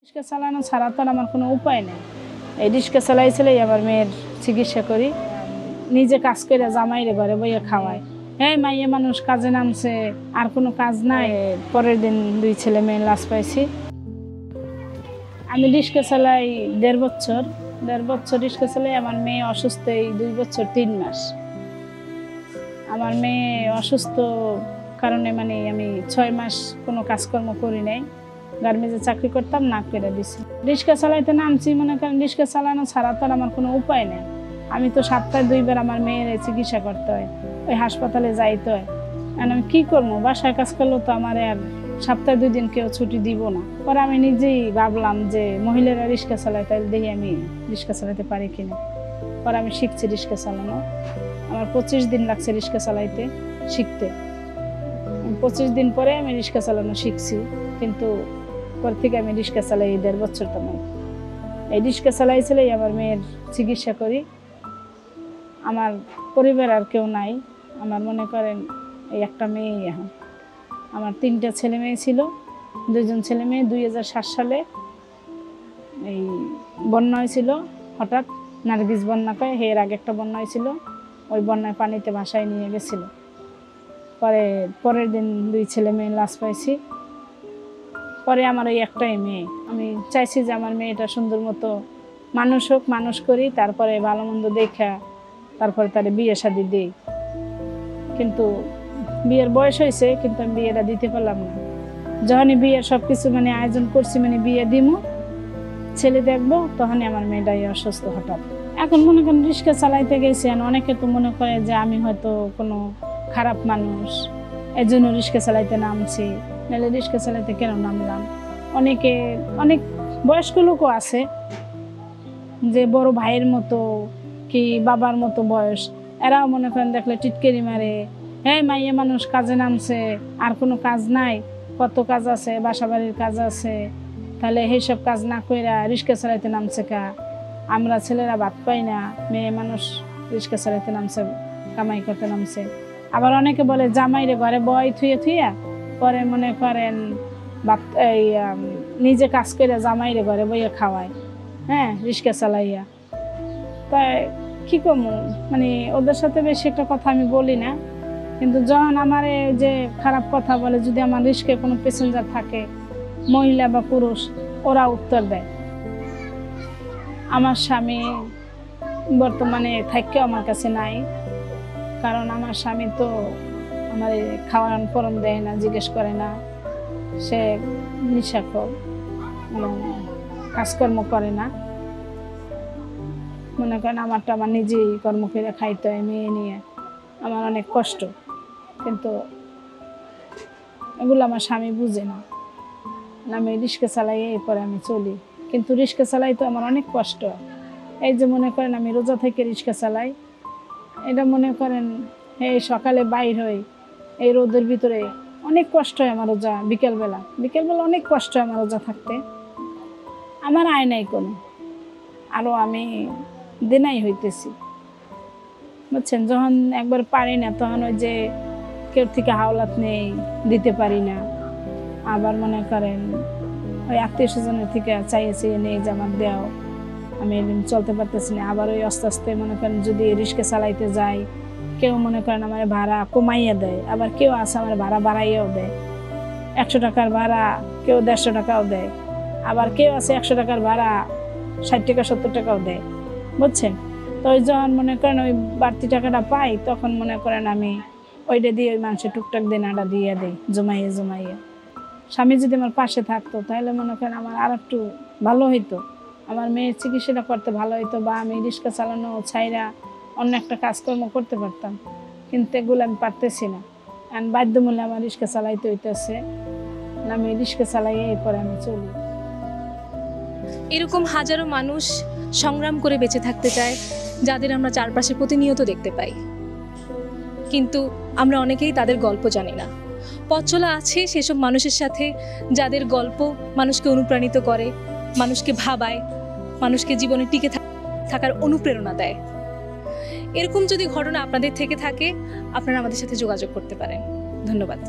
রিক্সা চালানো ছাড়া তো আমার কোনো উপায় নেই। এই রিক্সা চালাইছিলেই আমার মেয়ের চিকিৎসা করি। নিজে কাজ করে জামাইরে ঘরে বইয়ে খাওয়াই। হ্যাঁ, মাইয়া মানুষ কাজে নামছে, আর কোনো কাজ নাই। পরের দিন 2 ছেলে মেয়ে লাশ পাইছি। আমি রিক্সা চালাই 1.5 বছর। 1.5 বছর রিক্সা চালাই। আমার মেয়ে অসুস্থ এই 2 বছর 3 মাস। আমার মেয়ে অসুস্থ কারণে আমি 6 মাস কোনো কাজকর্ম করি নাই। গার্মেন্টসে চাকরি করতাম, না করে দিছি। রিক্সা চালাইতে নামছি, মনে করেন রিক্সা চালানো ছাড়া তো আমার কোনো উপায় নেই। আমি তো সপ্তাহে 2 বার আমার মেয়ের চিকিৎসা করতে হয়, ওই হাসপাতালে যাইতে হয়। আর আমি কী করবো, বাসায় কাজ করলেও তো আমার আর সপ্তাহে 2 দিন কেউ ছুটি দিব না। পরে আমি নিজেই ভাবলাম যে মহিলারা রিক্সা চালায়, তাহলে দেখি আমি রিক্সা চালাতে পারি কিনা। পরে আমি শিখছি রিক্সা চালানো। আমার 25 দিন লাগছে রিক্সা চালাইতে শিখতে। 25 দিন পরে আমি রিক্সা চালানো শিখছি, কিন্তু পর থেকে আমি রিক্সা চালাই 1.5 বছর তেমন। এই রিক্সা চালাইছিলেই আমার মেয়ের চিকিৎসা করি। আমার পরিবার আর কেউ নাই। আমার মনে করেন এই একটা মেয়েই এখন। আমার 3টা ছেলে মেয়ে ছিল, 2জন ছেলে মেয়ে। 2007 সালে এই বন্যা হয়েছিল হঠাৎ, নার্গিস বন্যা কয়, এর আগে একটা বন্যা হয়েছিল। ওই বন্যায় পানিতে ভাসায় নিয়ে গেছিল। পরের দিন 2 ছেলে মেয়ে লাশ পাইছি। পরে আমার ওই একটাই মেয়ে। আমি চাইছি যে আমার মেয়েটা সুন্দর মতো মানুষ হোক, মানুষ করি, তারপরে ভালো মন্দ দেখা তারপরে তার বিয়ে শাদী দিই। কিন্তু বিয়ের বয়স হয়েছে, কিন্তু আমি বিয়েটা দিতে পারলাম না। যখনই বিয়ের সব কিছু আয়োজন করছি, বিয়ে দিমু, ছেলে দেখবো, তখনই আমার মেয়েটাই অসুস্থ হঠাৎ। এখন মনে করেন রিক্সা চালাইতে গেছেন, অনেকে তো মনে করে যে আমি হয়তো কোনো খারাপ মানুষ, এই জন্য রিক্সা চালাইতে নামছি, নাহলে রিক্সা চালাইতে কেন নামলাম। অনেক বয়স্ক লোকও আছে যে বড় ভাইয়ের মতো কি বাবার মতো বয়স, এরাও মনে করেন দেখলে টিটকেরি মারে, হ্যাঁ মাইয়া মানুষ কাজে নামছে, আর কোনো কাজ নাই, কত কাজ আছে, বাসা বাড়ির কাজ আছে, তাহলে এইসব কাজ না কইরা রিক্সা চালাইতে নামছে কা। আমরা ছেলেরা ভাত পাই না, মেয়ে মানুষ রিক্সা চালাইতে নামছে, কামাই করতে নামছে। আবার অনেকে বলে জামাইরে ঘরে বয় থুইয়া পরে মনে করেন নিজে কাজ করে জামাইরে ঘরে বইয়ে খাওয়ায়, হ্যাঁ, রিক্সা চালাইয়া। তাই কী করবো, ওদের সাথে বেশি একটা কথা আমি বলি না। কিন্তু যখন আমার যে খারাপ কথা বলে, যদি আমার রিক্সায় কোনো প্যাসেঞ্জার থাকে, মহিলা বা পুরুষ, ওরা উত্তর দেয়। আমার স্বামী বর্তমানে থাকেও আমার কাছে নাই, কারণ আমার স্বামী তো আমার খাওয়ান পরম দেয় না, জিজ্ঞেস করে না। সে নিশাখোর, কাজকর্ম করে না। মনে করেন আমারটা আমার নিজেই কর্ম করে খাইতে হয়, মেয়ে নিয়ে আমার অনেক কষ্ট। কিন্তু এগুলো আমার স্বামী বুঝে না। আমি রিক্সা চালাই, এরপরে আমি চলি। কিন্তু রিক্সা চালাই তো আমার অনেক কষ্ট। এই যে মনে করেন আমি রোজা থেকে রিক্সা চালাই, এটা মনে করেন এই সকালে বাইর হই, এই রোদের ভিতরে অনেক কষ্ট হয় আমার রোজা। বিকেলবেলা অনেক কষ্ট হয় আমার রোজা থাকতে। আমার আয় নাই কোনো, আরও আমি দিনাই হইতেছি, বুঝছেন। যখন একবার পারি না, তখন ওই যে কেউ থেকে হাওলাত নেই, দিতে পারি না। আবার মনে করেন ওই আত্মীয় স্বজনের থেকে চাইছে নেই যে আমার দেও, আমি এদিন চলতে পারতেছি না। আবার ওই আস্তে আস্তে মনে করেন যদি রিক্সা চালাইতে যাই, কেউ মনে করেন আমার ভাড়া কমাইয়া দেয়, আবার কেউ আছে আমার ভাড়া বাড়াইয়াও দেয়। 100 টাকার ভাড়া কেউ 150 টাকাও দেয়, আবার কেউ আছে 100 টাকার ভাড়া 60 টাকা 70 টাকাও দেয়, বুঝছেন। তো ওই যখন মনে করেন ওই বাড়তি টাকাটা পাই, তখন মনে করেন আমি ওইটা দিয়ে ওই মানুষের টুকটাক দেনাটা দিয়ে দেই, জমাইয়া। স্বামী যদি আমার পাশে থাকতো, তাহলে মনে করেন আমার আর একটু ভালো হইতো, আমার মেয়ের চিকিৎসাটা করতে ভালো হইতো, বা আমি রিক্সা চালানো ছাইরা অন্য একটা কাজকর্ম করতে পারতাম। কিন্তু এগুলো আমি পারতেছি না, কারণ বাধ্যমূল্যে আমার রিক্সা চালাইতে হইতেছে। আমি রিক্সা চালাই, এরপরে আমি চলি। এরকম হাজারো মানুষ সংগ্রাম করে বেঁচে থাকতে চায়, যাদের আমরা চারপাশে প্রতিনিয়ত দেখতে পাই, কিন্তু আমরা অনেকেই তাদের গল্প জানি না। পথ চলা আছে সেসব মানুষের সাথে, যাদের গল্প মানুষকে অনুপ্রাণিত করে, মানুষকে ভাবায়, মানুষকে জীবনে টিকে থাকার অনুপ্রেরণা দেয়। এরকম যদি ঘটনা আপনাদের থেকে থাকে, আপনারা আমাদের সাথে যোগাযোগ করতে পারেন। ধন্যবাদ।